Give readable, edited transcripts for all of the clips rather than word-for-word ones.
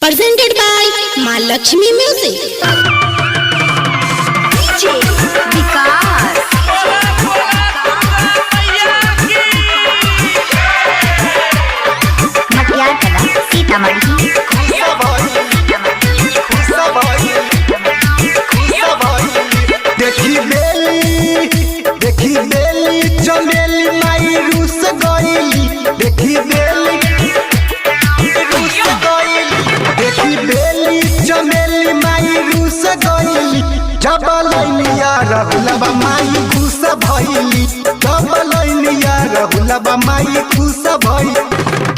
presented by Ma Lakshmi Music. DJ विकास मटियार कला सीतामढ़ी। देखी बेली चमेली माई रूस गईली। देखी बेली देखी बेली चमेली माई रूस गईली। जब लैनिया रहुलबा माई खुश भइली। जब लैनिया रहुलबा माई खुश भइली।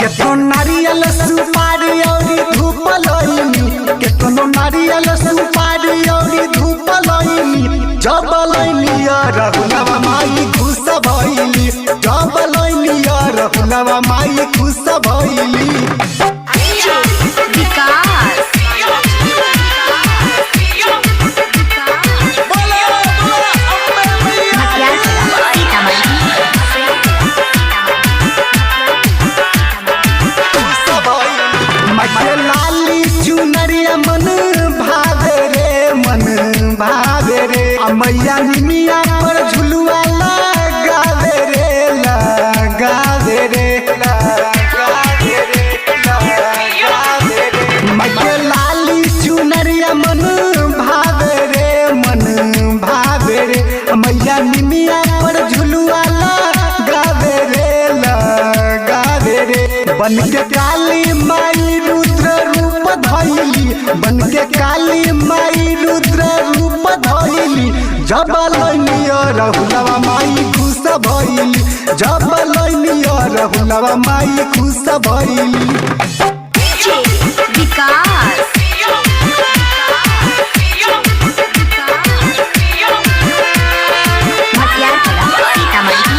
केतनो नारियल सुपारी औरी धूप लईनी। केतनो नारियल सुपारी औरी धूप लईनी। जब लैनिया रहुलबा माई खुश भइली। जब लैनिया रहुलबा माई खुश भइली। DJ विकास मटियार कला सीतामढ़ी। मटे लाली चुनरिया मन भावे रे, मन भावे रे। मैया निमिया पर झुलुआ लगावे रे, लगावे रे, लगावे रे, लगावे रे। मटे लाली चुनरिया मन भावे रे, मन भावे रे। मैया निमिया पर झुलुआ लगावे रे, लगावे रे। बन के काली माई रुद्र रूप धइली। बन के काली माई रुद्र रूप धइली। जब लैनिया रहुलबा माई खुश भइली। जब लैनिया रहुलबा माई खुश भइली। DJ विकास मटियार कला सीतामढ़ी।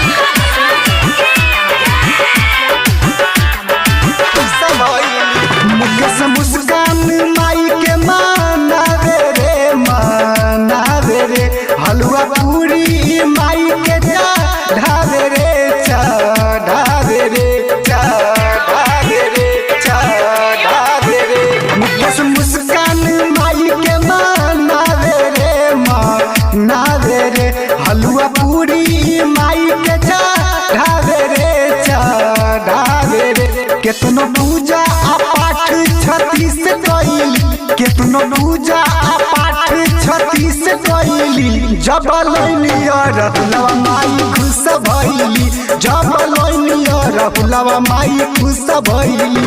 मुकेश मुस्कान माई के मानावे रे, मानावे रे। हलवा पूरी माई के चढ़ावे रे, चढ़ावे रे, चढ़ावे रे, चढ़ावे रे। मुकेश मुस्कान माई के मानावे रे, मानावे रे। हलवा पूरी माई के चढ़ावे रे, चढ़ावे रे। केतनो पूजा पाठ छत्तीस कइली। केतनो पूजा पाठ छत्तीस कइली। जब लैनिया रहुलबा माई खुश भइली। जब लैनिया रहुलबा माई खुश भइली।